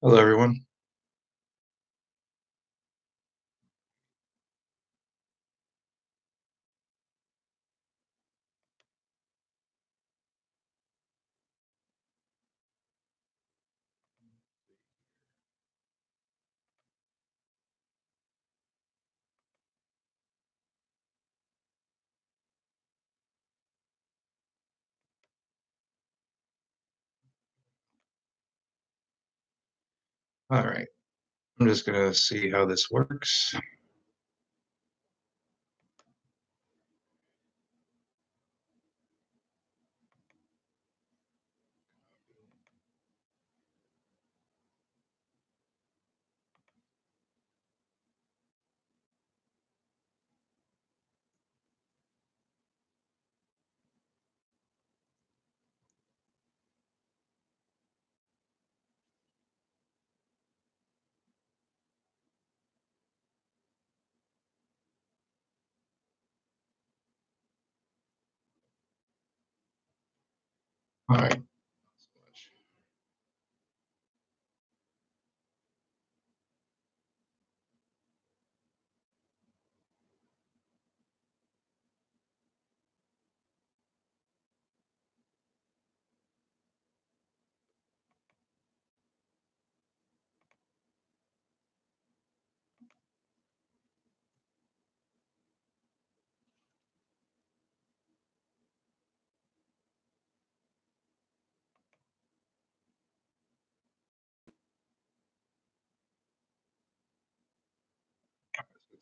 Hello, everyone. All right, I'm just gonna see how this works. All right,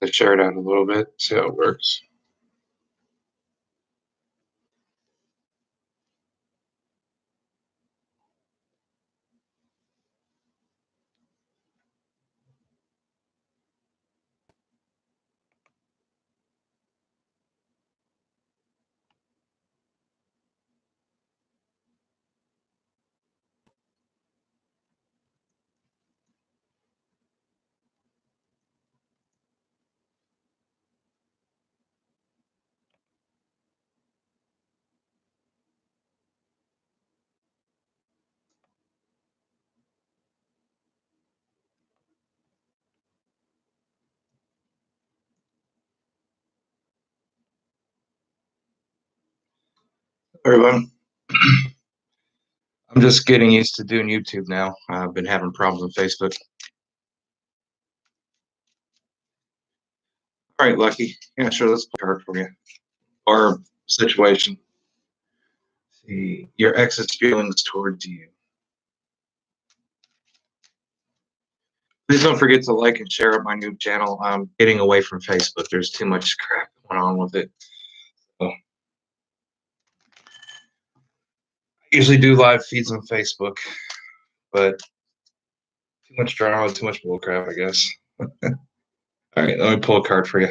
let's share it out a little bit, see how it works. Everyone, I'm just getting used to doing YouTube now. I've been having problems with Facebook. All right, Lucky. Yeah, sure. Let's play a card for you. Or situation. See your ex's feelings towards you. Please don't forget to like and share my new channel. I'm getting away from Facebook. There's too much crap going on with it. So, I usually do live feeds on Facebook, but too much drama, too much bullcrap, I guess. All right, let me pull a card for you.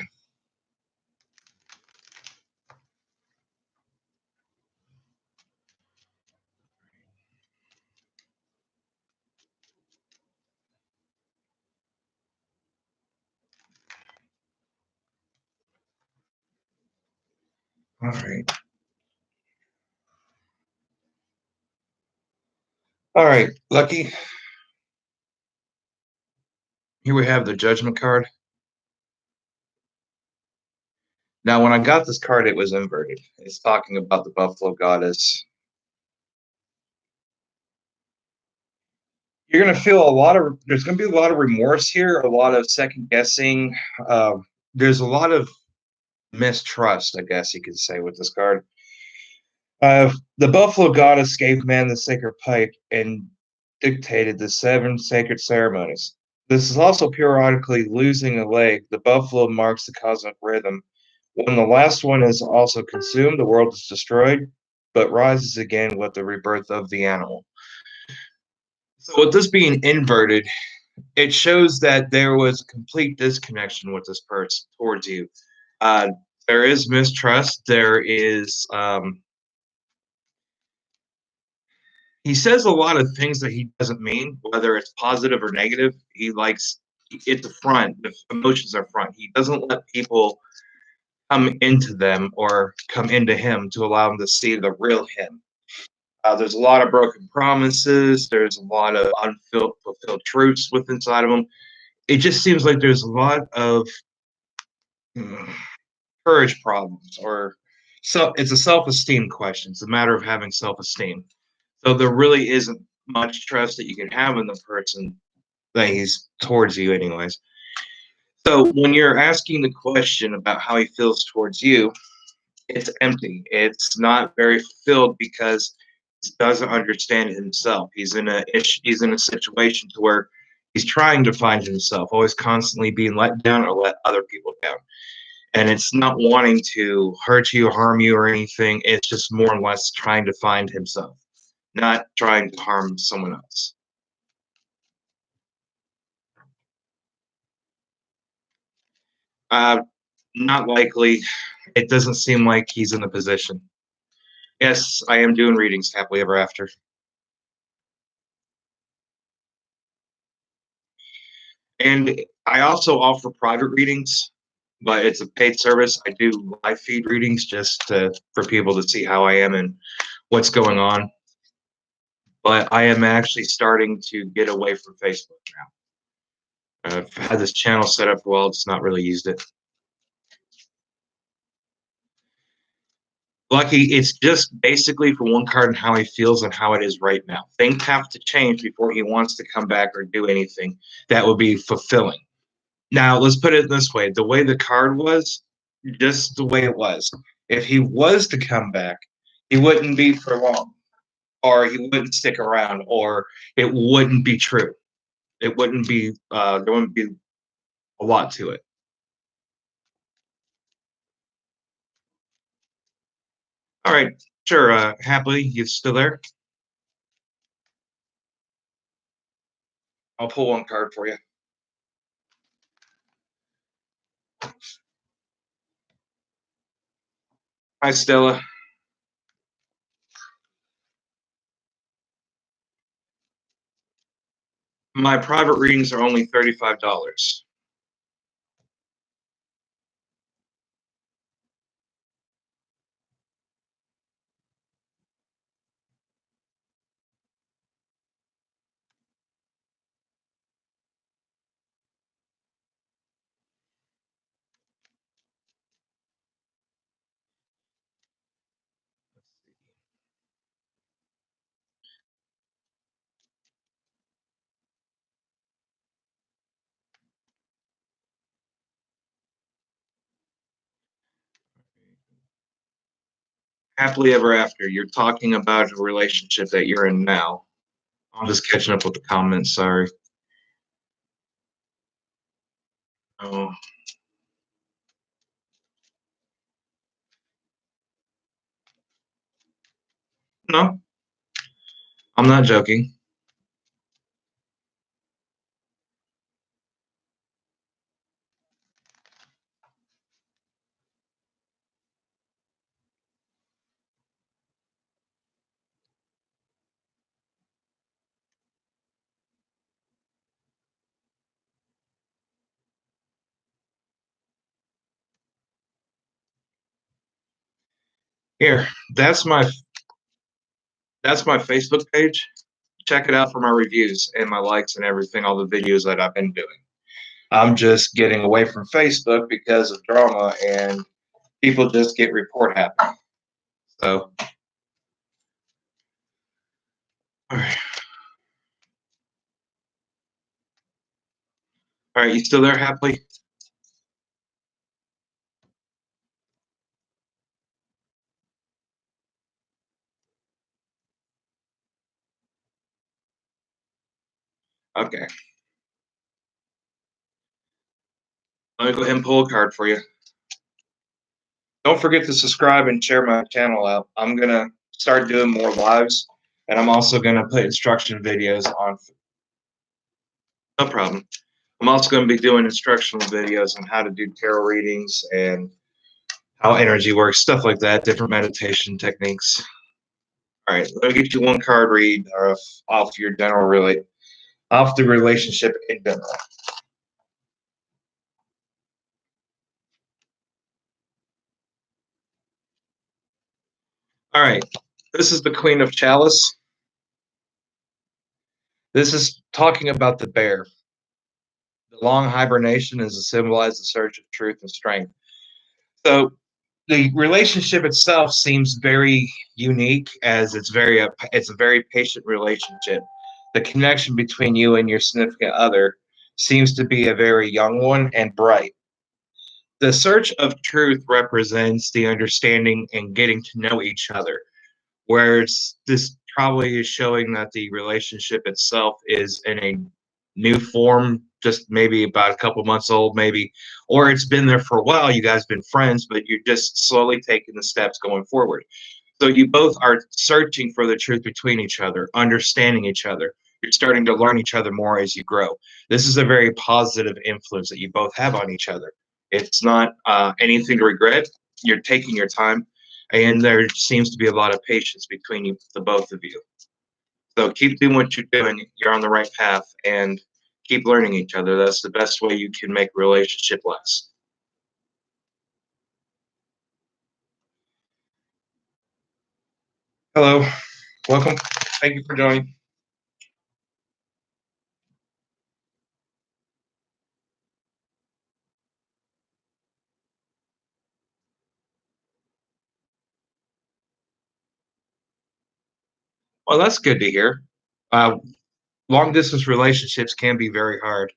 All right. All right, Lucky. Here we have the Judgment card. Now, when I got this card, it was inverted. It's talking about the Buffalo Goddess. You're going to feel there's going to be a lot of remorse here, a lot of second guessing. There's a lot of mistrust, I guess you could say, with this card. The Buffalo Goddess gave man the sacred pipe and dictated the 7 sacred ceremonies. This is also periodically losing a leg. The buffalo marks the cosmic rhythm. When the last one is also consumed, the world is destroyed, but rises again with the rebirth of the animal. So, with this being inverted, it shows that there was a complete disconnection with this person towards you. Uh, there is mistrust. He says a lot of things that he doesn't mean, whether it's positive or negative. He likes at the front, the emotions are front. He doesn't let people come into them or come into him to allow him to see the real him. There's a lot of broken promises. There's a lot of unfulfilled truths within inside of him. It just seems like there's a lot of mm, courage problems, or so it's a self-esteem question. It's a matter of having self-esteem. So there really isn't much trust that you can have in the person that he's towards you, anyways. So when you're asking the question about how he feels towards you, it's empty. It's not very fulfilled because he doesn't understand himself. He's in a situation to where he's trying to find himself, always constantly being let down or let other people down. And it's not wanting to hurt you, harm you, or anything. It's just more or less trying to find himself, not trying to harm someone else. Uh, Not likely. It doesn't seem like he's in the position. Yes, I am doing readings happily ever after. And I also offer private readings, but it's a paid service. I do live feed readings just for people to see how I am and what's going on. But I am actually starting to get away from Facebook now. I've had this channel set up for a while, just not really used it. Lucky, it's just basically for one card and how he feels and how it is right now. Things have to change before he wants to come back or do anything that would be fulfilling. Now, let's put it this way, the way the card was, just the way it was. If he was to come back, he wouldn't be for long, or he wouldn't stick around, or it wouldn't be true. It wouldn't be, there wouldn't be a lot to it. All right, sure. Happily, you still there? I'll pull one card for you. Hi, Stella. My private readings are only $35. Happily ever after. You're talking about a relationship that you're in now. I'm just catching up with the comments. Sorry. Oh, no, I'm not joking. Here, that's my that's my Facebook page. Check it out for my reviews and my likes and everything, all the videos that I've been doing. I'm just getting away from Facebook because of drama and people just get report happy. So, all right. All right, you still there, Happily? Okay. Let me go ahead and pull a card for you. Don't forget to subscribe and share my channel out. I'm going to start doing more lives, and I'm also going to put instruction videos on. No problem. I'm also going to be doing instructional videos on how to do tarot readings and how energy works, stuff like that, different meditation techniques. All right, let me get you one card read off your off the relationship in general. All right. This is the Queen of Chalice. This is talking about the bear. The long hibernation is to symbolize the search of truth and strength. So the relationship itself seems very unique, as it's a very patient relationship. The connection between you and your significant other seems to be a very young one and bright. The search of truth represents the understanding and getting to know each other, whereas this probably is showing that the relationship itself is in a new form, just maybe about a couple months old, maybe, or it's been there for a while. You guys been friends, but you're just slowly taking the steps going forward. So you both are searching for the truth between each other, understanding each other. You're starting to learn each other more as you grow. This is a very positive influence that you both have on each other. It's not anything to regret. You're taking your time, and there seems to be a lot of patience between you, the both of you. So keep doing what you're doing. You're on the right path, and keep learning each other. That's the best way you can make a relationship last. Hello, welcome. Thank you for joining. Well, that's good to hear. Uh, Long distance relationships can be very hard.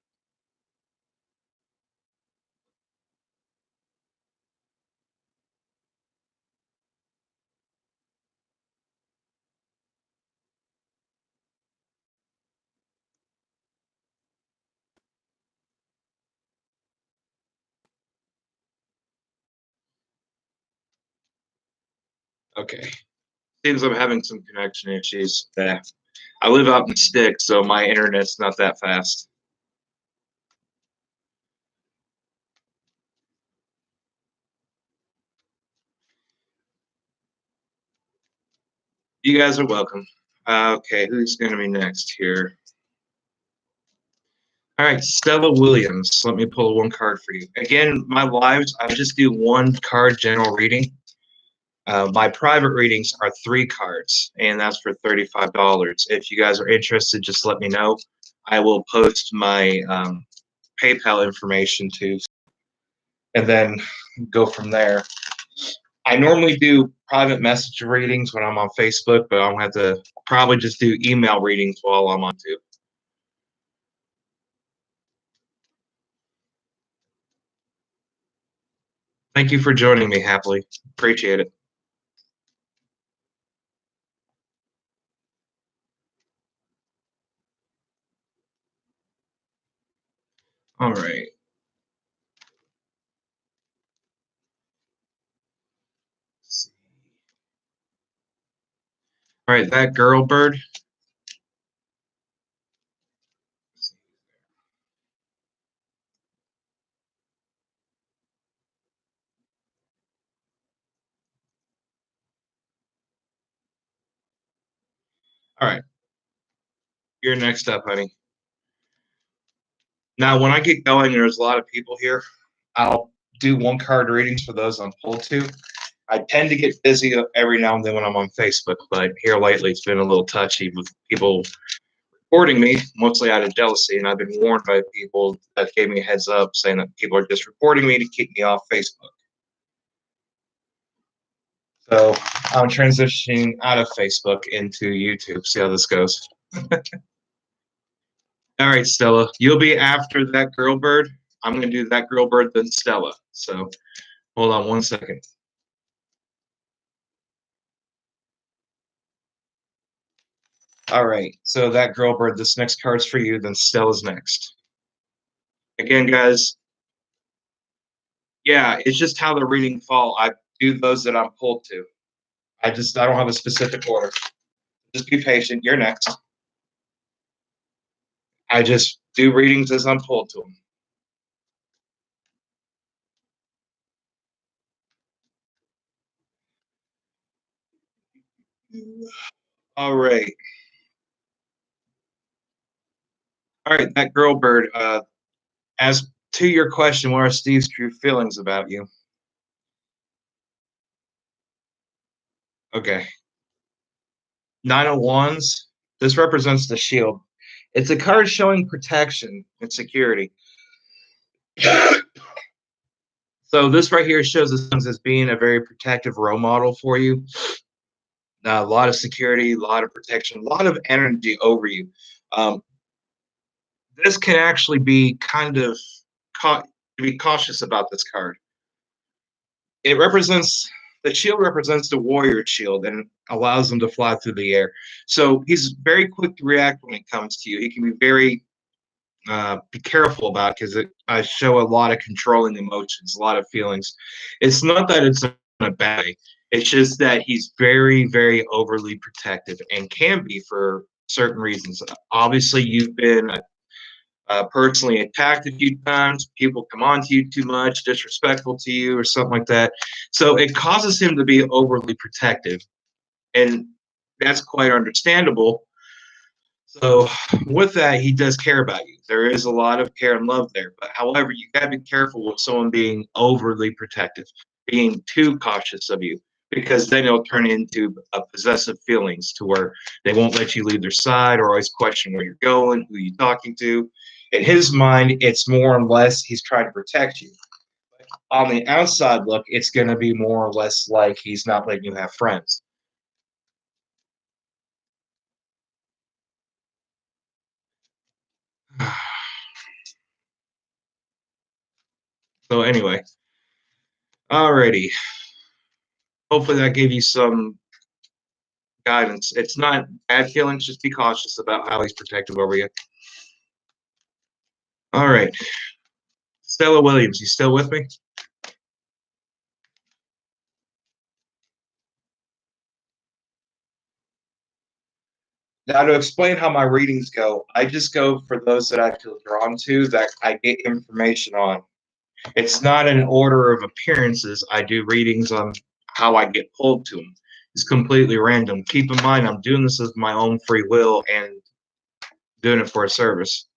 Okay. Seems I'm having some connection issues. I live out in the sticks, so my internet's not that fast. You guys are welcome. Okay, who's going to be next here? All right, Stella Williams. Let me pull one card for you. Again, my lives, I just do one card general reading. My private readings are 3 cards, and that's for $35. If you guys are interested, just let me know. I will post my PayPal information to, and then go from there. I normally do private message readings when I'm on Facebook, but I'll have to probably just do email readings while I'm on too. Thank you for joining me, happily. Appreciate it. All right. All right, that girl bird. All right, you're next up, honey. Now, when I get going, there's a lot of people here. I'll do one card readings for those I'm pulled to. I tend to get busy every now and then when I'm on Facebook, but here lately it's been a little touchy with people reporting me, mostly out of jealousy. And I've been warned by people that gave me a heads up saying that people are just reporting me to keep me off Facebook. So I'm transitioning out of Facebook into YouTube. See how this goes. All right, Stella, you'll be after that girl bird. I'm going to do that girl bird, then Stella. So hold on one second. All right, so that girl bird, this next card's for you, then Stella's next. Again, guys, yeah, it's just how the reading fall. I do those that I'm pulled to. I don't have a specific order. Just be patient. You're next. I just do readings as I'm pulled to them. All right. All right, that girl bird. As to your question, what are Steve's true feelings about you? Okay. Nine of Wands. This represents the shield. It's a card showing protection and security. So this right here shows the Suns as being a very protective role model for you. A lot of security, a lot of protection, a lot of energy over you. Um, this can actually be kind of be cautious about this card. It represents the shield represents the warrior shield and allows him to fly through the air. So he's very quick to react when it comes to you. He can be very be careful about because I show a lot of controlling emotions, a lot of feelings. It's not that it's a bad way. It's just that he's very, very overly protective and can be for certain reasons. Obviously, you've been personally attacked a few times. People come on to you too much, disrespectful to you, or something like that. So it causes him to be overly protective, and that's quite understandable. So with that, he does care about you. There is a lot of care and love there. But however, you gotta be careful with someone being overly protective, being too cautious of you, because then it'll turn into a possessive feelings to where they won't let you leave their side or always question where you're going, who you're talking to. In his mind, it's more or less he's trying to protect you. On the outside look, it's gonna be more or less like he's not letting you have friends. So anyway, alrighty. Hopefully that gave you some guidance. It's not bad feelings. Just be cautious about how he's protective over you. All right. Stella Williams, you still with me? Now, to explain how my readings go, I just go for those that I feel drawn to, that I get information on. It's not an order of appearances. I do readings on how I get pulled to them. It's completely random. Keep in mind, I'm doing this of my own free will and doing it for a service.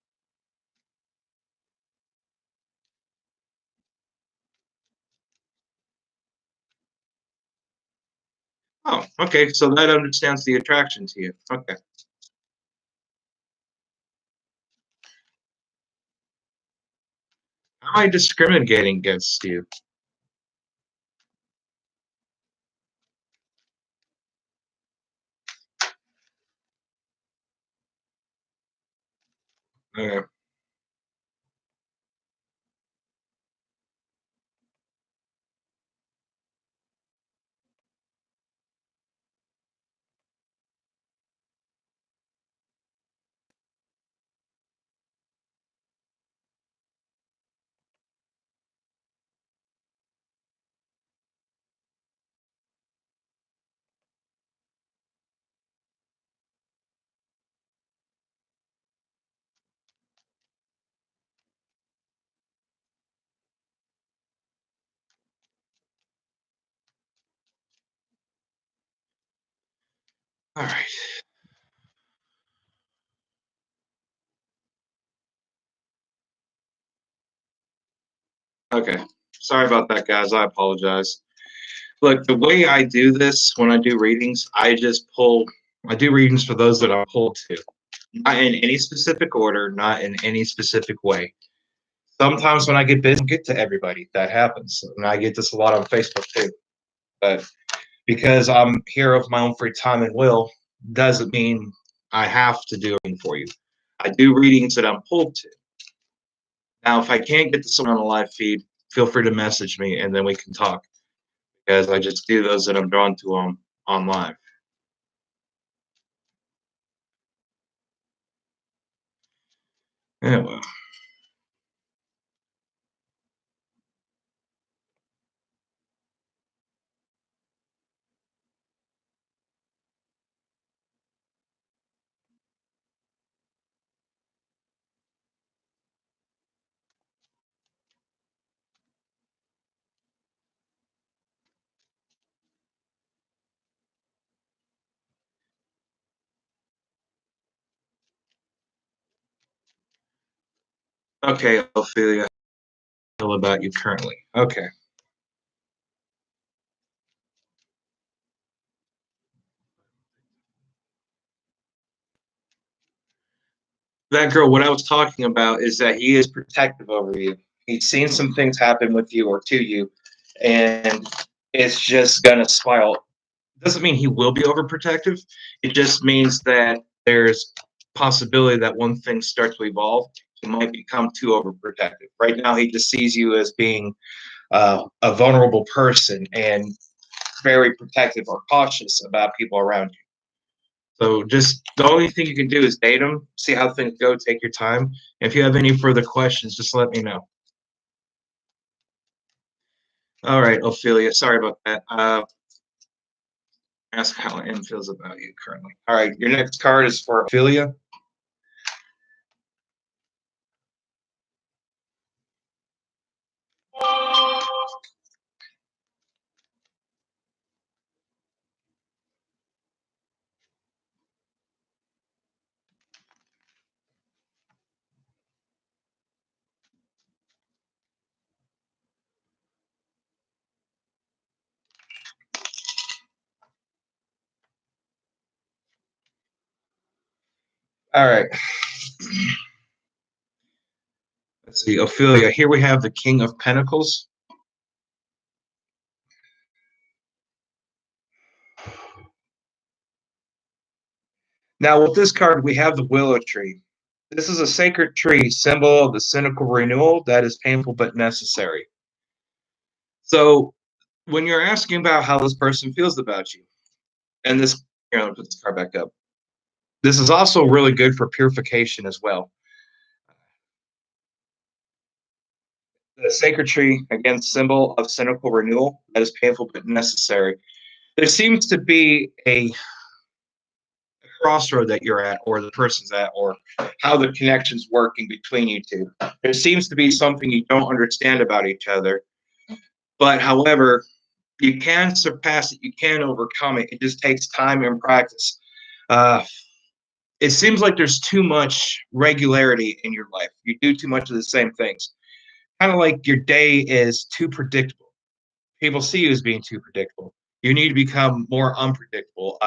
Oh, okay. So that understands the attraction to you. Okay. How am I discriminating against you? Okay. All right. Okay. Sorry about that, guys. I apologize. Look, the way I do this when I do readings, I do readings for those that I'm pulled to. Not in any specific order, not in any specific way. Sometimes when I get busy, I get to everybody. That happens. And I get this a lot on Facebook too. But because I'm here of my own free time and will, doesn't mean I have to do anything for you. I do readings that I'm pulled to. Now, if I can't get to someone on a live feed, feel free to message me and then we can talk. Because I just do those that I'm drawn to on live. Yeah, well. Okay, Ophelia, tell about you currently. Okay. that girl, what I was talking about is that he is protective over you. He's seen some things happen with you or to you, and it's just gonna spiral. Doesn't mean he will be overprotective. It just means that there's possibility that one thing starts to evolve. He might become too overprotective. Right now, he just sees you as being a vulnerable person and very protective or cautious about people around you. So just the only thing you can do is date them, see how things go, take your time. If you have any further questions, just let me know. All right, Ophelia, sorry about that. Ask how M feels about you currently. All right, your next card is for Ophelia. All right, let's see, Ophelia. Here we have the King of Pentacles. Now, with this card, we have the Willow Tree. This is a sacred tree, symbol of the cynical renewal that is painful but necessary. So, when you're asking about how this person feels about you, and this, here, let me put this card back up. This is also really good for purification as well. The sacred tree, again, symbol of cynical renewal that is painful but necessary. There seems to be a crossroad that you're at, or the person's at, or how the connection's working between you two. There seems to be something you don't understand about each other, but however, you can surpass it, you can overcome it. It just takes time and practice. Uh, it seems like there's too much regularity in your life. You do too much of the same things. Kind of like your day is too predictable. People see you as being too predictable. You need to become more unpredictable.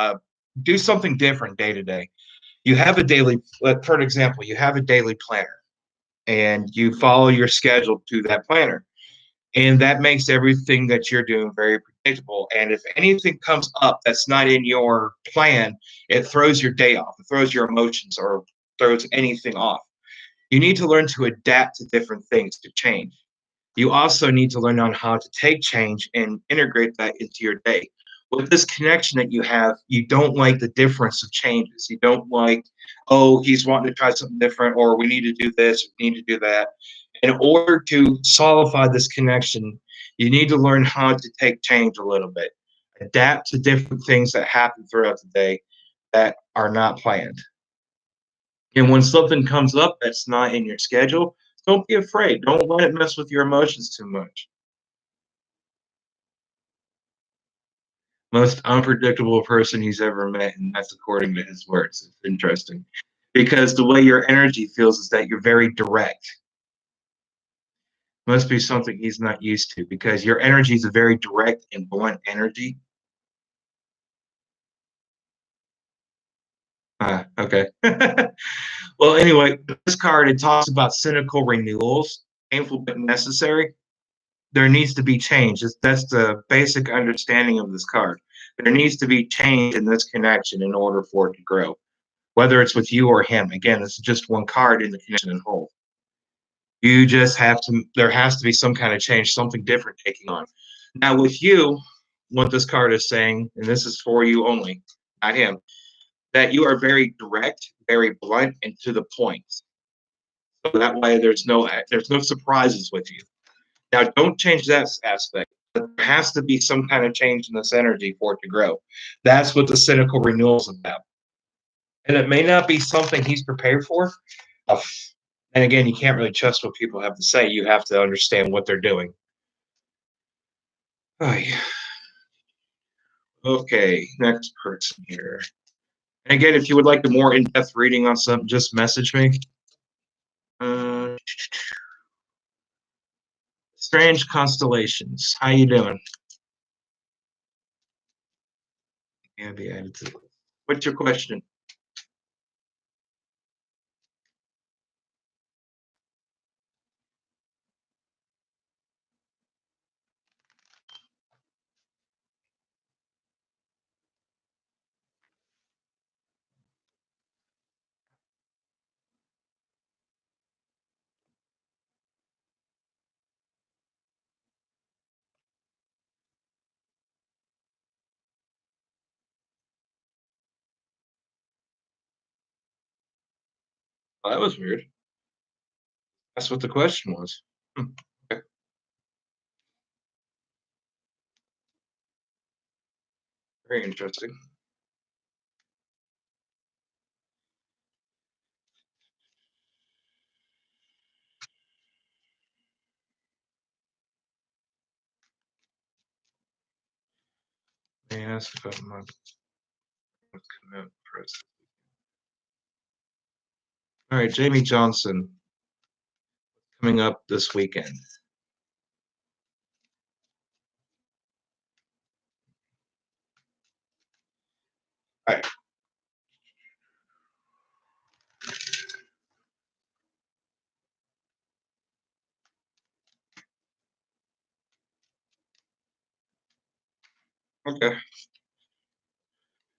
Do something different day to day. You have a daily, for an example, you have a daily planner and you follow your schedule to that planner. And that makes everything that you're doing very predictable. And if anything comes up that's not in your plan, it throws your day off, it throws your emotions or throws anything off. You need to learn to adapt to different things, to change. You also need to learn on how to take change and integrate that into your day. With this connection that you have, you don't like the difference of changes. You don't like, oh, he's wanting to try something different, or we need to do this, we need to do that. In order to solidify this connection, you need to learn how to take change a little bit, adapt to different things that happen throughout the day that are not planned. And when something comes up that's not in your schedule, don't be afraid. Don't let it mess with your emotions too much. Most unpredictable person he's ever met, and that's according to his words. It's interesting because the way your energy feels is that you're very direct. Must be something he's not used to because your energy is a very direct and blunt energy. Okay. Well, anyway, this card it talks about cynical renewals, painful but necessary. There needs to be change. That's the basic understanding of this card. There needs to be change in this connection in order for it to grow, whether it's with you or him. Again, this is just one card in the connection in whole. You just have to, there has to be some kind of change, something different taking on. Now, with you, what this card is saying, and this is for you only, not him, that you are very direct, very blunt, and to the point. So that way there's no surprises with you. Now, don't change that aspect. There has to be some kind of change in this energy for it to grow. That's what the cynical renewal is about. And it may not be something he's prepared for. Uh, And again, you can't really trust what people have to say. You have to understand what they're doing. Oh, yeah. Okay, next person here. And again, if you would like a more in-depth reading on something, just message me. Uh, Strange Constellations. How you doing? Yeah, be added to. What's your question? Well, that was weird. That's what the question was. Hmm, okay. Very interesting. May I ask about my commit press? All right, Jamie Johnson coming up this weekend. All right. Okay.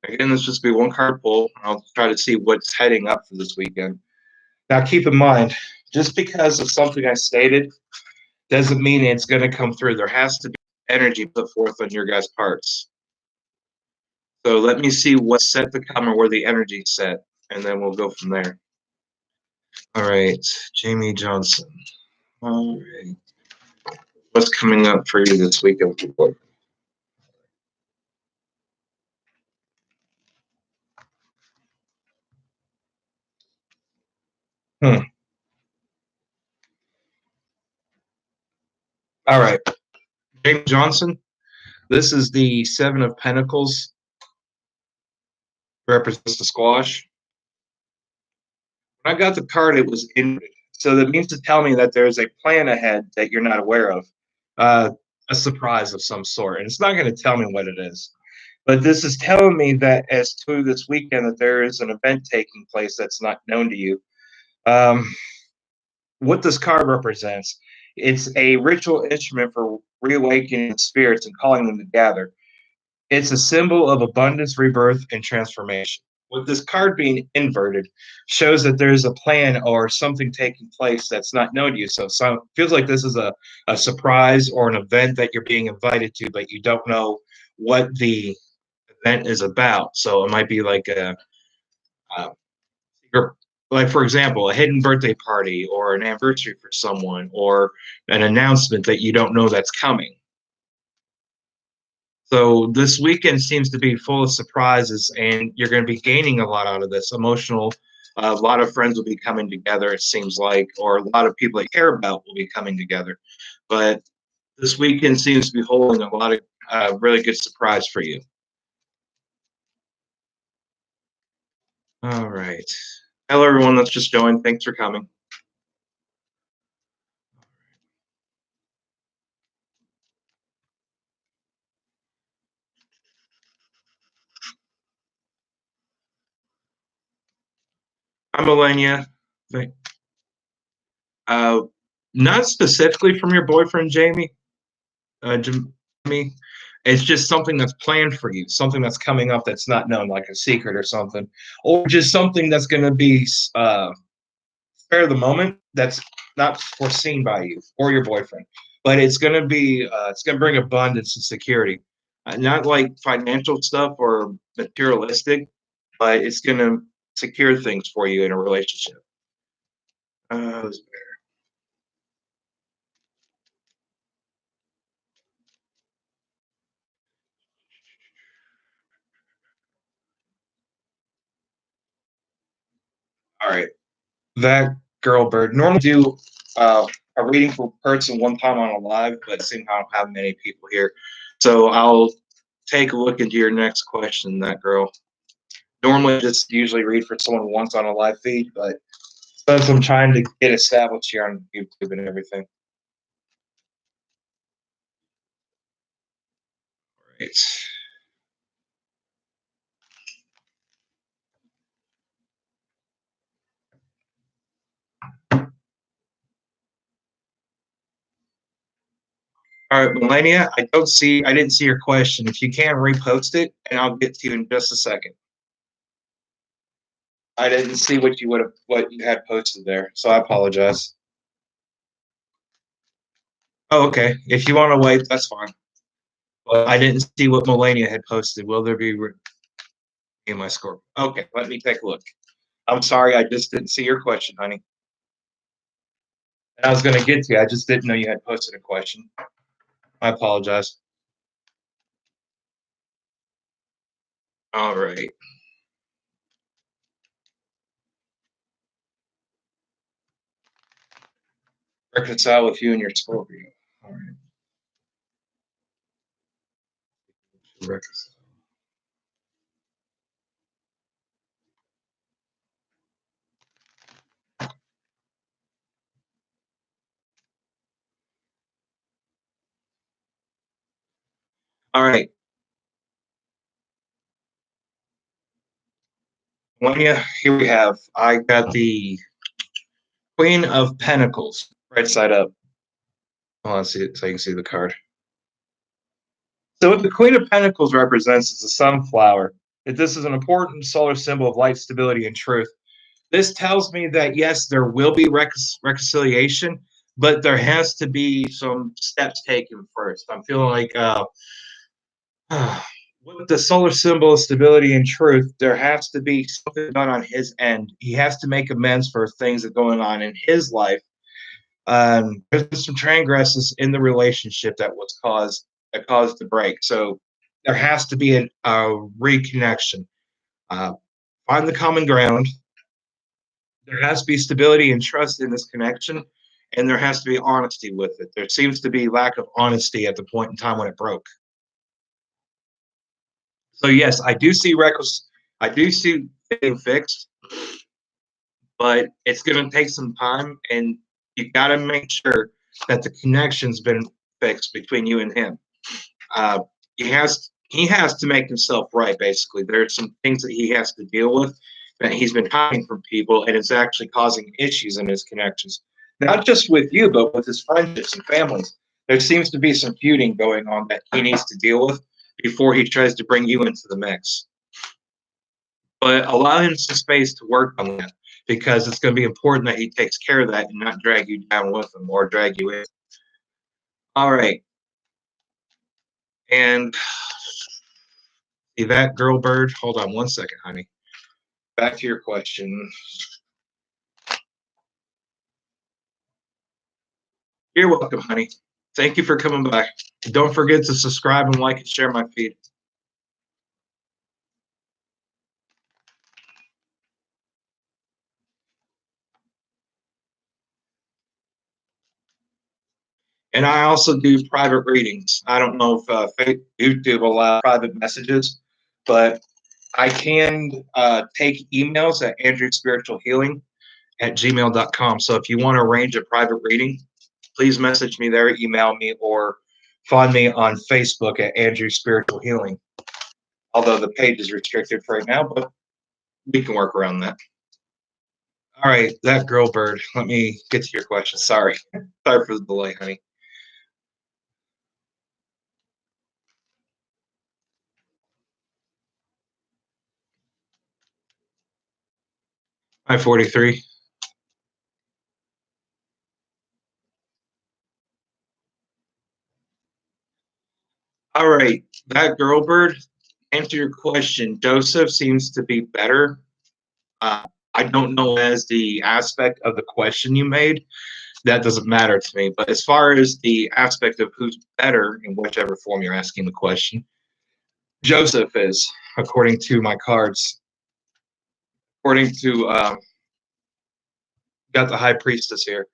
Again, this just be one card pull. I'll try to see what's heading up for this weekend. Now, keep in mind, just because of something I stated doesn't mean it's going to come through. There has to be energy put forth on your guys' parts. So let me see what's set to come or where the energy's set, and then we'll go from there. All right, Jamie Johnson. All right. What's coming up for you this weekend with your boy? Hmm. All right. Jamie Johnson. This is the Seven of Pentacles. Represents the squash. When I got the card, it was inverted. So that means to tell me that there's a plan ahead that you're not aware of, uh, a surprise of some sort. And it's not going to tell me what it is. But this is telling me that as to this weekend, that there is an event taking place that's not known to you. Um, what this card represents, it's a ritual instrument for reawakening spirits and calling them together. It's a symbol of abundance, rebirth, and transformation. With this card being inverted, shows that there's a plan or something taking place that's not known to you. So it feels like this is a surprise or an event that you're being invited to, but you don't know what the event is about. So it might be like a secret, like for example, a hidden birthday party or an anniversary for someone or an announcement that you don't know that's coming. So this weekend seems to be full of surprises, and you're going to be gaining a lot out of this. Emotional, a lot of friends will be coming together. It seems like, or a lot of people I care about will be coming together. But this weekend seems to be holding a lot of really good surprise for you. All right. Hello, everyone that's just joined. Thanks for coming. I'm Melania. Uh, Not specifically from your boyfriend, Jamie. Jamie. It's just something that's planned for you, something that's coming up that's not known, like a secret or something, or just something that's going to be spare the moment that's not foreseen by you or your boyfriend. But it's going to bring abundance and security, not like financial stuff or materialistic, but it's going to secure things for you in a relationship. Uh, all right. That girl bird. Normally do uh, a reading for person one time on a live, but seeing how I don't have many people here. So I'll take a look into your next question, that girl. Normally just usually read for someone once on a live feed, but since I'm trying to get established here on YouTube and everything. Right. All right, Melania, I didn't see your question. If you can repost it, and I'll get to you in just a second. I didn't see what you had posted there, so I apologize. Oh, okay. If you want to wait, that's fine. But I didn't see what Melania had posted. Will there be in my score? Okay, let me take a look. I'm sorry, I just didn't see your question, honey. And I was going to get to you. I just didn't know you had posted a question. I apologize. All right. Reconcile with you and your Scorpio. All right. Reconcile. All right. Here we have, I got the Queen of Pentacles right side up. Hold on, see it so you can see the card. So what the Queen of Pentacles represents is the sunflower. That this is an important solar symbol of light, stability, and truth. This tells me that yes, there will be reconciliation, but there has to be some steps taken first. I'm feeling like with the solar symbol of stability and truth, there has to be something done on his end. He has to make amends for things that are going on in his life. There's been some transgressions in the relationship that caused the break. So there has to be a reconnection. Uh, find the common ground. There has to be stability and trust in this connection, and there has to be honesty with it. There seems to be lack of honesty at the point in time when it broke. So yes, I do see getting fixed, but it's going to take some time, and you got to make sure that the connection's been fixed between you and him. Uh, he has to make himself right. Basically, there's some things that he has to deal with that he's been hiding from people, and it's actually causing issues in his connections, not just with you, but with his friendships and families. There seems to be some feuding going on that he needs to deal with before he tries to bring you into the mix. But allow him some space to work on that because it's going to be important that he takes care of that and not drag you down with him or drag you in. All right. And see that girl bird? Hold on one second, honey. Back to your question. You're welcome, honey. Thank you for coming by. Don't forget to subscribe and like and share my feed. And I also do private readings. I don't know if YouTube allows private messages, but I can take emails at andrewspiritualhealing@gmail.com. So if you want to arrange a private reading, please message me there, email me, or find me on Facebook at Andrew Spiritual Healing. Although the page is restricted for right now, but we can work around that. All right, that girl bird. Let me get to your question. Sorry. Sorry for the delay, honey. I-43. All right, that girl bird. Answer your question. Joseph seems to be better. I don't know as the aspect of the question you made. That doesn't matter to me. But as far as the aspect of who's better in whichever form you're asking the question, Joseph is, according to my cards. According to got the high priestess here.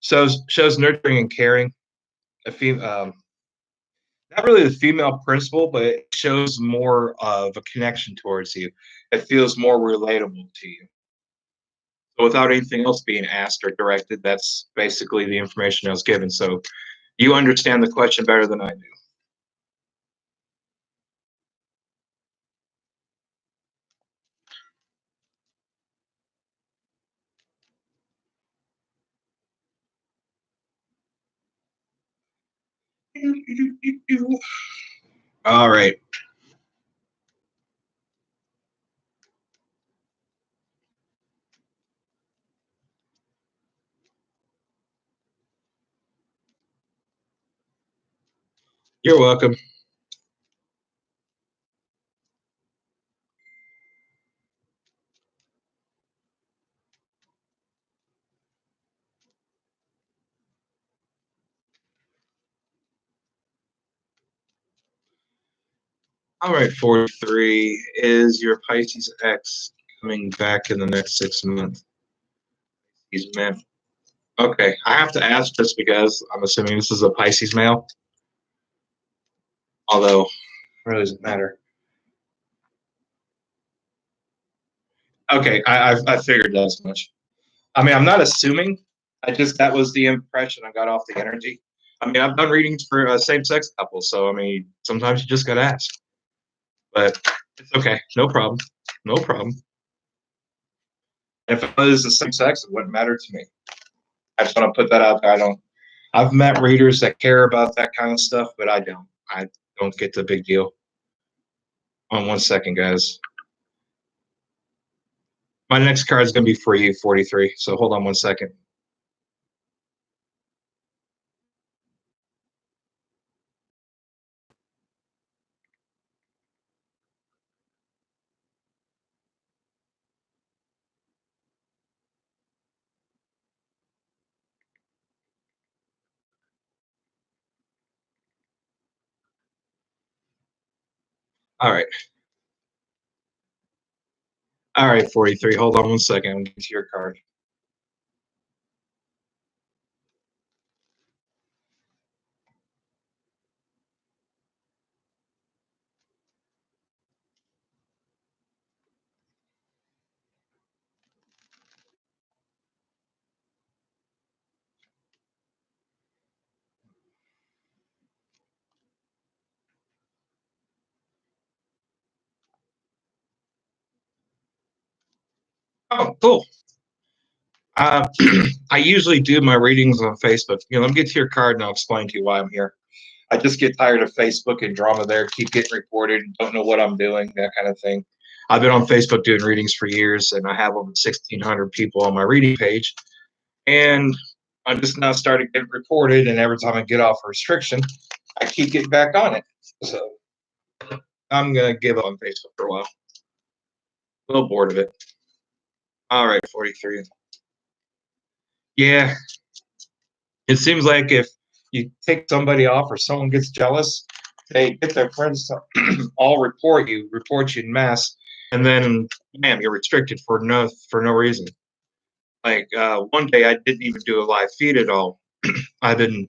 Shows nurturing and caring. A female, not really the female principal, but it shows more of a connection towards you. It feels more relatable to you. So without anything else being asked or directed, that's basically the information I was given. So you understand the question better than I do. All right. You're welcome. All right, 43. Is your Pisces X coming back in the next 6 months? He's man. Okay, I have to ask just because I'm assuming this is a Pisces male. Although, it really doesn't matter. Okay, I figured that as much. I mean, I'm not assuming. I just that was the impression I got off the energy. I mean, I've done readings for same-sex couples, so I mean, sometimes you just gotta ask. But it's okay, no problem, no problem. If it was the same sex, it wouldn't matter to me. I just want to put that out there. I don't. I've met readers that care about that kind of stuff, but I don't. I don't get the big deal. On 1 second, guys. My next card is going to be for you, 43. So hold on 1 second. All right. All right, 43. Hold on 1 second. I'm getting to your card. Oh, cool. I usually do my readings on Facebook. Let me get to your card and I'll explain to you why I'm here. I just get tired of Facebook and drama there, keep getting reported, don't know what I'm doing, that kind of thing. I've been on Facebook doing readings for years, and I have over 1,600 people on my reading page. And I'm just now starting getting reported, and every time I get off a restriction, I keep getting back on it. So I'm going to give up on Facebook for a while. A little bored of it. All right, 43. Yeah, it seems like if you take somebody off or someone gets jealous, they get their friends to all report you in mass, and then bam, you're restricted for no reason. Like one day, I didn't even do a live feed at all. I've been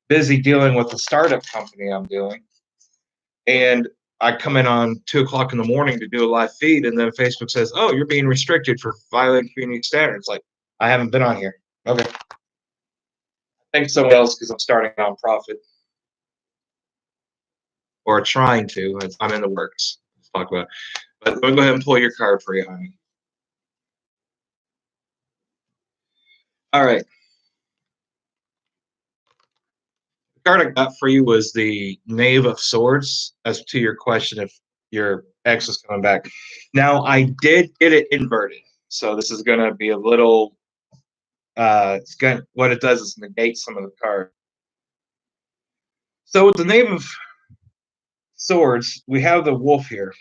busy dealing with the startup company I'm doing, and I come in on 2 o'clock in the morning to do a live feed, and then Facebook says, "Oh, you're being restricted for violating community standards." Like I haven't been on here. Okay, thanks someone else because I'm starting a nonprofit or trying to. I'm in the works. Let's talk about it. But let me go ahead and pull your card for you, honey. All right. The card I got for you was the Knave of Swords. As to your question, if your ex is coming back. Now, I did get it inverted. So this is going to be a little, it's going what it does is negate some of the card. So with the Knave of Swords, we have the wolf here.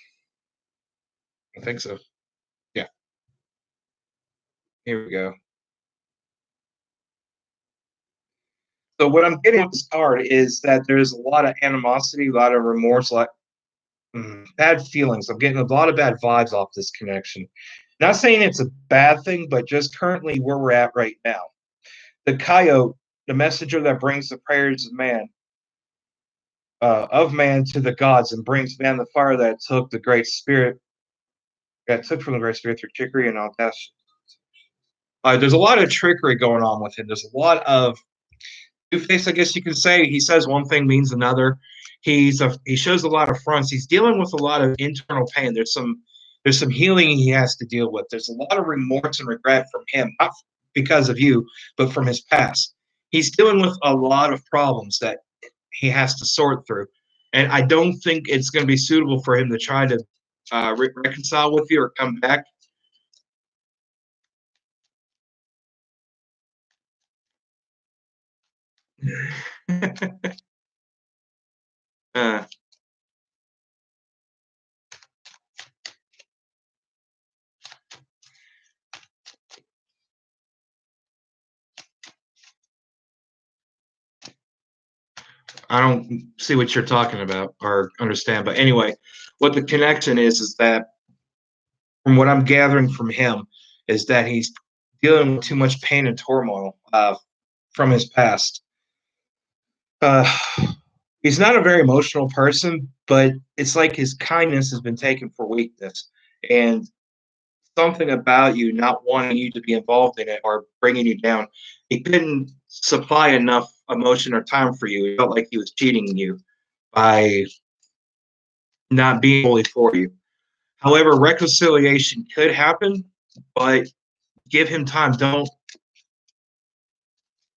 I think so. Yeah. Here we go. So what I'm getting with this card is that there's a lot of animosity, a lot of remorse, bad feelings. I'm getting a lot of bad vibes off this connection. Not saying it's a bad thing, but just currently where we're at right now. The coyote, the messenger that brings the prayers of man to the gods and brings man the fire that took the great spirit that took from the great spirit through trickery and audacity. There's a lot of trickery going on with him. There's a lot of two-face, I guess you could say. He says one thing means another. He shows a lot of fronts. He's dealing with a lot of internal pain. There's some healing he has to deal with. There's a lot of remorse and regret from him, not because of you, but from his past. He's dealing with a lot of problems that he has to sort through, and I don't think it's going to be suitable for him to try to reconcile with you or come back. uh, I don't see what you're talking about or understand. But anyway, what the connection is that from what I'm gathering from him is that he's dealing with too much pain and turmoil from his past. Uh, he's not a very emotional person, but it's like his kindness has been taken for weakness, and something about you not wanting you to be involved in it or bringing you down. He couldn't supply enough emotion or time for you. He felt like he was cheating you by not being fully for you. However, reconciliation could happen, but give him time. Don't.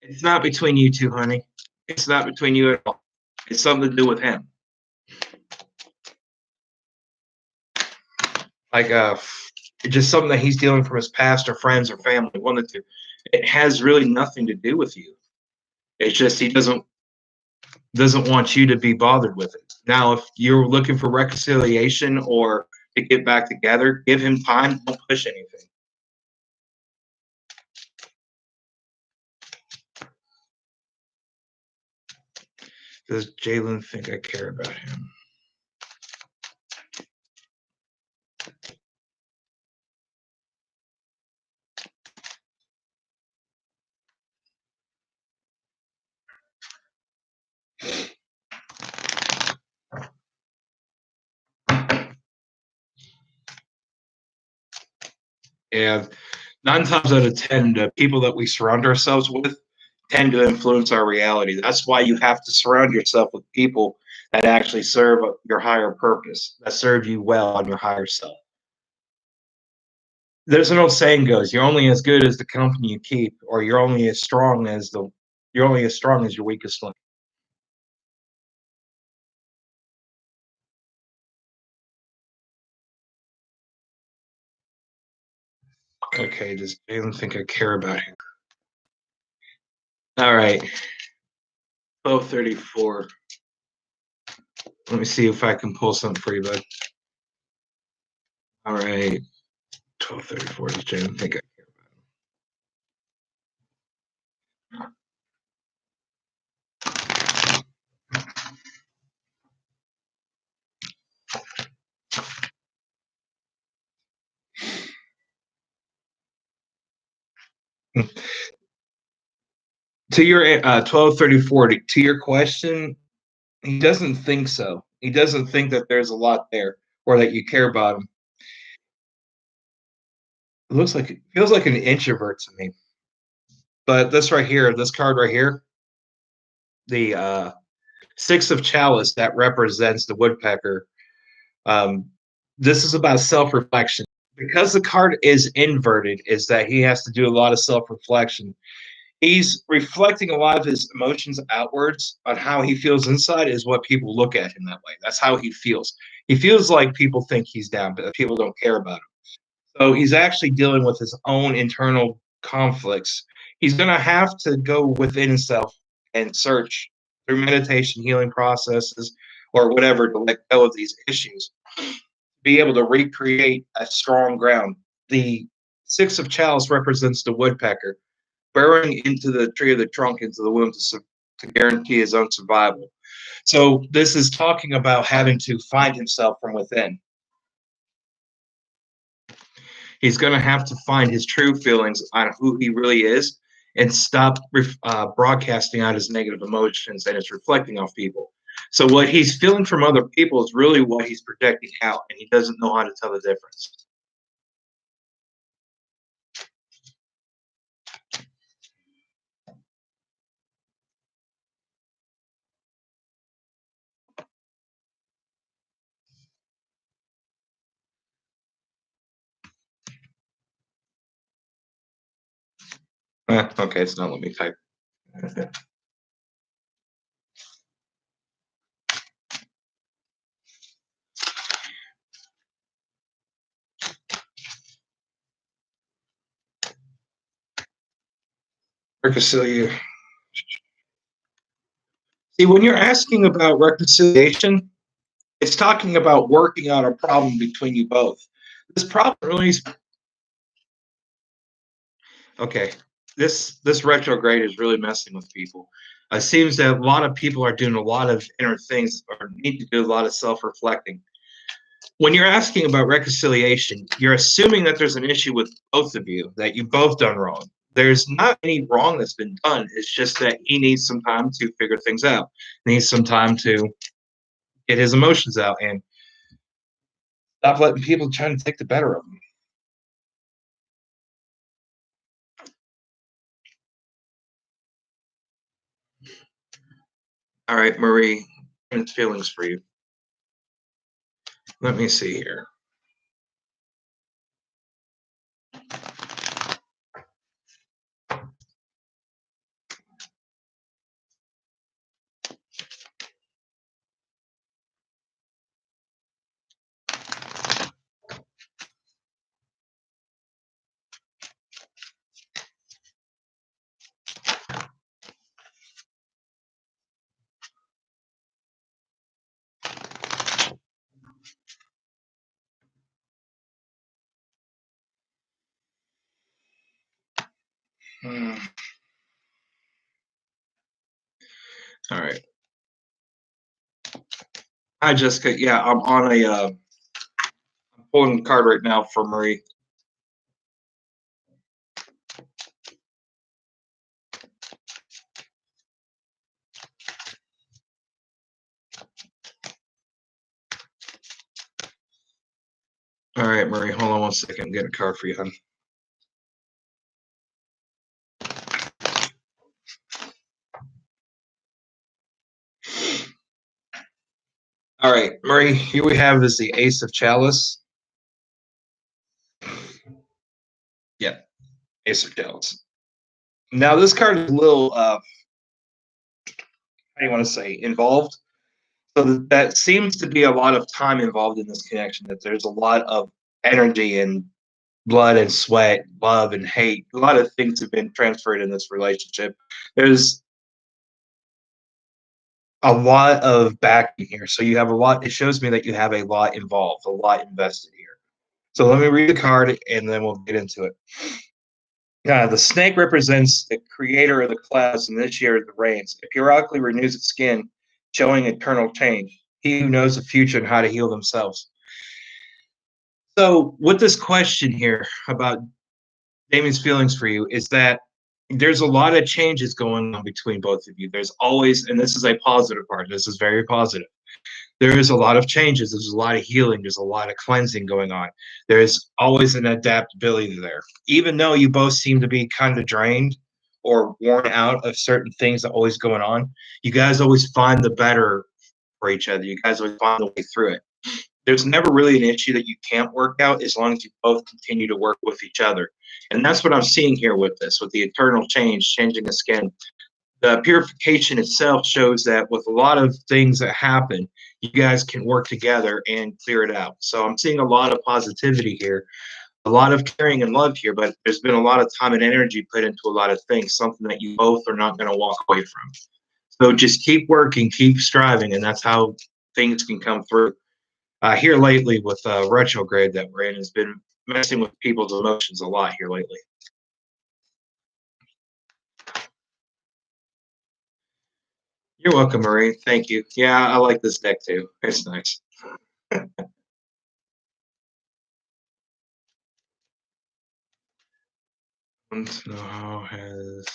It's not between you two, honey. It's not between you at all. It's something to do with him. Like it's just something that he's dealing from his past or friends or family. One of the two. It has really nothing to do with you. It's just he doesn't want you to be bothered with it. Now, if you're looking for reconciliation or to get back together, give him time. Don't push anything. Does Jalen think I care about him? And 9 times out of 10, the people that we surround ourselves with tend to influence our reality. That's why you have to surround yourself with people that actually serve your higher purpose, that serve you well on your higher self. There's an old saying goes, "You're only as good as the company you keep," or you're only as strong as your weakest link. Okay, does Jalen think I care about him? All right, 12:34. Let me see if I can pull something for you, bud. All right, 12:34. Does Jalen think I care about him? To your 12:34, to your question, he doesn't think so. He doesn't think that there's a lot there or that you care about him. It feels like an introvert to me. But this right here, this card right here, the Six of Chalice that represents the woodpecker. Um, this is about self-reflection. Because the card is inverted, is that he has to do a lot of self-reflection. He's reflecting a lot of his emotions outwards on how he feels inside is what people look at him that way. That's how he feels. He feels like people think he's down, but people don't care about him. So he's actually dealing with his own internal conflicts. He's going to have to go within himself and search through meditation, healing processes, or whatever to let go of these issues, be able to recreate a strong ground. The Six of Chalice represents the woodpecker burrowing into the tree of the trunk into the womb to guarantee his own survival. So this is talking about having to find himself from within. He's going to have to find his true feelings on who he really is and stop broadcasting out his negative emotions and it's reflecting off people. So what he's feeling from other people is really what he's projecting out, and he doesn't know how to tell the difference. Okay, it's not let me type. Reconciliation. See, when you're asking about reconciliation, it's talking about working out a problem between you both. This problem really okay. This retrograde is really messing with people. It seems that a lot of people are doing a lot of inner things or need to do a lot of self-reflecting. When you're asking about reconciliation, you're assuming that there's an issue with both of you, that you both done wrong. There's not any wrong that's been done. It's just that he needs some time to figure things out. He needs some time to get his emotions out and stop letting people try to take the better of him. All right, Marie, feelings for you. Let me see here. Hmm. All right. Hi, Jessica. Yeah, I'm on a I'm pulling a card right now for Marie. All right, Marie, hold on one second. I'm getting a card for you, hon. All right, Marie, here we have is the Ace of Chalice. Yeah, Ace of Chalice. Now, this card is a little, how do you want to say, involved. So that seems to be a lot of time involved in this connection, that there's a lot of energy and blood and sweat, love and hate. A lot of things have been transferred in this relationship. There's a lot of backing here. So you have a lot, it shows me that you have a lot involved, a lot invested here. So let me read the card and then we'll get into it. The snake represents the creator of the clouds and this year the rains. It periodically renews its skin, showing eternal change. He who knows the future and how to heal themselves. So, with this question here about Damien's feelings for you, is that there's a lot of changes going on between both of you. There's always, and this is a positive part, this is very positive. There is a lot of changes. There's a lot of healing. There's a lot of cleansing going on. There's always an adaptability there. Even though you both seem to be kind of drained or worn out of certain things that are always going on, you guys always find the better for each other. You guys always find the way through it. There's never really an issue that you can't work out as long as you both continue to work with each other. And that's what I'm seeing here with this, with the eternal change, changing the skin. The purification itself shows that with a lot of things that happen, you guys can work together and clear it out. So I'm seeing a lot of positivity here, a lot of caring and love here, but there's been a lot of time and energy put into a lot of things, something that you both are not going to walk away from. So just keep working, keep striving, and that's how things can come through. Here lately with retrograde that we're in has been messing with people's emotions a lot here lately. You're welcome, Marie. Thank you. Yeah, I like this deck too. It's nice. Now has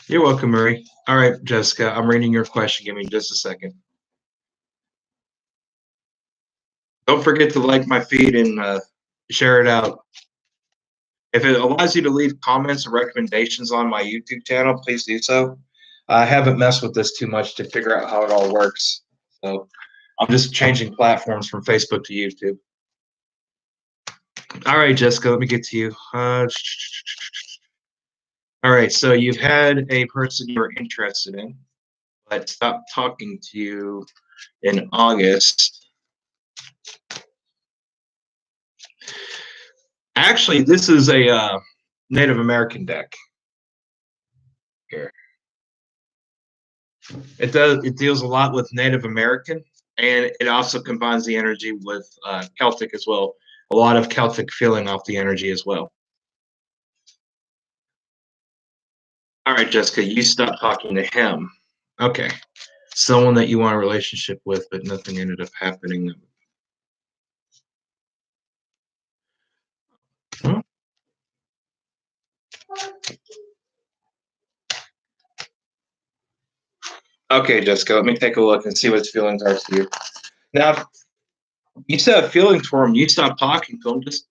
You're welcome, Marie. All right, Jessica, I'm reading your question. Give me just a second. Don't forget to like my feed and share it out. If it allows you to leave comments or recommendations on my YouTube channel, please do so. I haven't messed with this too much to figure out how it all works. So I'm just changing platforms from Facebook to YouTube. All right, Jessica, let me get to you. All right, so you've had a person you're interested in, but stopped talking to you in August. Actually, this is a Native American deck here. It deals a lot with Native American and it also combines the energy with Celtic as well. A lot of Celtic feeling off the energy as well. All right, Jessica, you stop talking to him. Okay. Someone that you want a relationship with, but nothing ended up happening. Huh? Okay, Jessica, let me take a look and see what his feelings are to you. Now, if you still have feelings for him, you stop talking to him, just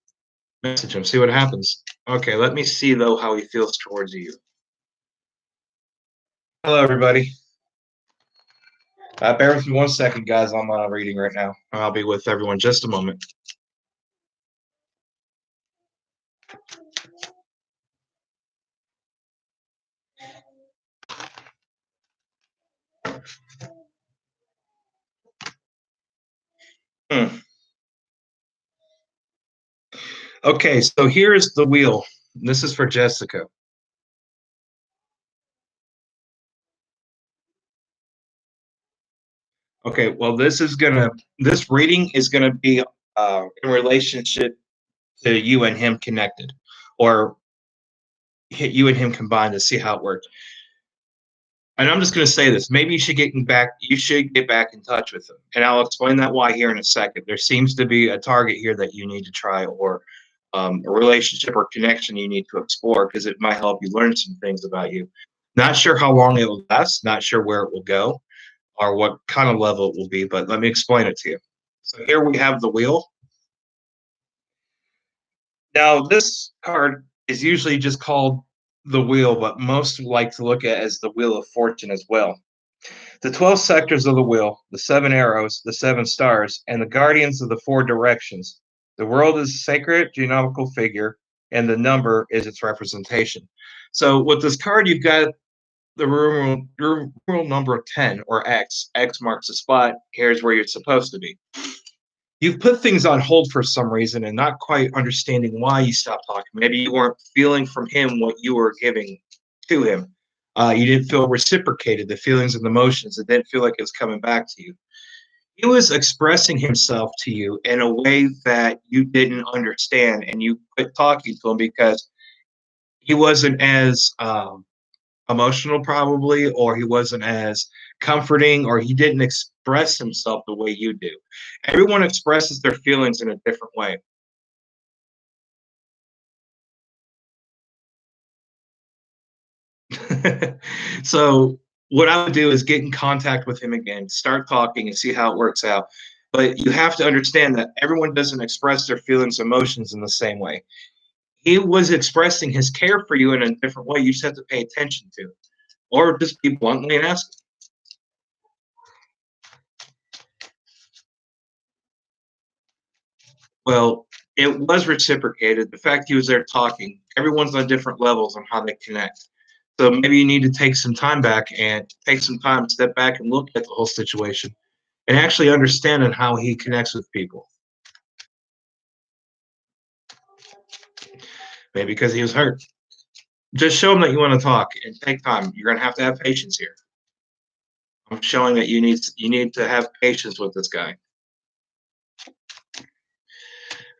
message him, see what happens. Okay, let me see, though, how he feels towards you. Hello, everybody. Bear with me 1 second, guys. I'm on a reading right now. I'll be with everyone just a moment. Hmm. Okay, so here's the wheel. This is for Jessica. Okay, well, this reading is gonna be in relationship to you and him connected, or hit you and him combined to see how it works. And I'm just gonna say this: maybe you should get back in touch with him, and I'll explain that why here in a second. There seems to be a target here that you need to try, or a relationship or connection you need to explore because it might help you learn some things about you. Not sure how long it will last, not sure where it will go, or what kind of level it will be, but let me explain it to you. So here we have the wheel. Now, this card is usually just called the wheel, but most like to look at it as the wheel of fortune as well. The 12 sectors of the wheel, the 7 arrows, the 7 stars, and the guardians of the 4 directions. The world is a sacred geometrical figure, and the number is its representation. So, with this card, you've got the numeral number of 10, or X. X marks the spot. Here's where you're supposed to be. You've put things on hold for some reason and not quite understanding why you stopped talking. Maybe you weren't feeling from him what you were giving to him. You didn't feel reciprocated, the feelings and emotions. It didn't feel like it was coming back to you. He was expressing himself to you in a way that you didn't understand, and you quit talking to him because he wasn't as emotional, probably, or he wasn't as comforting, or he didn't express himself the way you do. Everyone expresses their feelings in a different way. So what I would do is get in contact with him again, start talking and see how it works out. But you have to understand that everyone doesn't express their feelings, emotions in the same way. He was expressing his care for you in a different way. You just have to pay attention to it, or just be bluntly and ask. Well, it was reciprocated. The fact he was there talking, everyone's on different levels on how they connect. So maybe you need to take some time back and take some time, step back and look at the whole situation and actually understanding how he connects with people. Maybe because he was hurt. Just show him that you want to talk and take time. You're gonna have to have patience here. I'm showing that you need to have patience with this guy.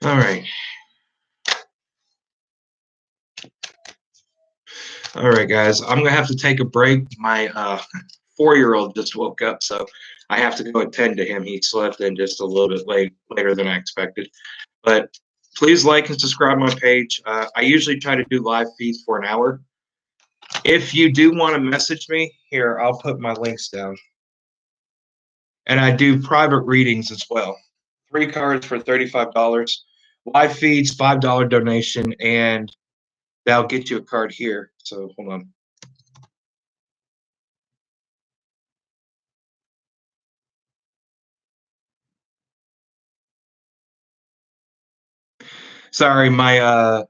All right. All right, guys. I'm gonna have to take a break. My 4-year-old just woke up, so I have to go attend to him. He slept in just a little bit later than I expected. But please like and subscribe my page. I usually try to do live feeds for an hour. If you do want to message me, here I'll put my links down. And I do private readings as well. 3 cards for $35. Live feeds, $5 donation, and that'll get you a card here. So hold on. Sorry, my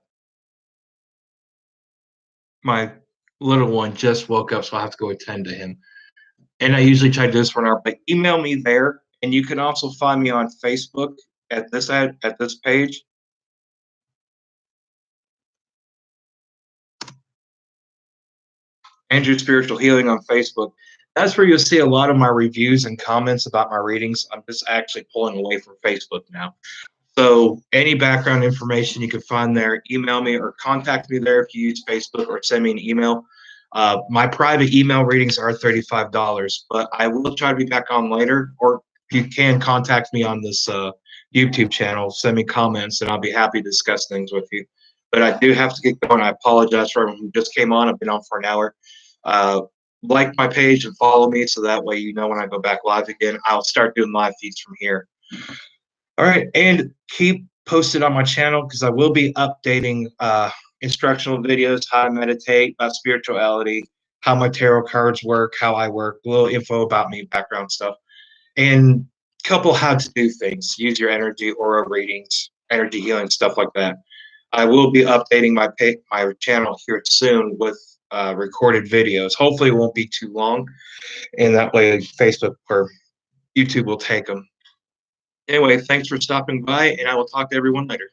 little one just woke up, so I have to go attend to him. And I usually try to do this for an hour, but email me there, and you can also find me on Facebook at this page. Andrew Spiritual Healing on Facebook. That's where you'll see a lot of my reviews and comments about my readings. I'm just actually pulling away from Facebook now. So any background information you can find there, email me or contact me there if you use Facebook, or send me an email. My private email readings are $35, but I will try to be back on later. Or if you can contact me on this YouTube channel, send me comments, and I'll be happy to discuss things with you. But I do have to get going. I apologize for everyone who just came on. I've been on for an hour. Uh, like my page and follow me so that way you know when I go back live again. I'll start doing live feeds from here. All right, and keep posted on my channel because I will be updating instructional videos, how to meditate, about spirituality, how my tarot cards work, how I work, a little info about me, background stuff, and couple how to do things, use your energy, aura readings, energy healing, stuff like that. I will be updating my channel here soon with recorded videos. Hopefully, it won't be too long, and that way Facebook or YouTube will take them. Anyway, thanks for stopping by, and I will talk to everyone later.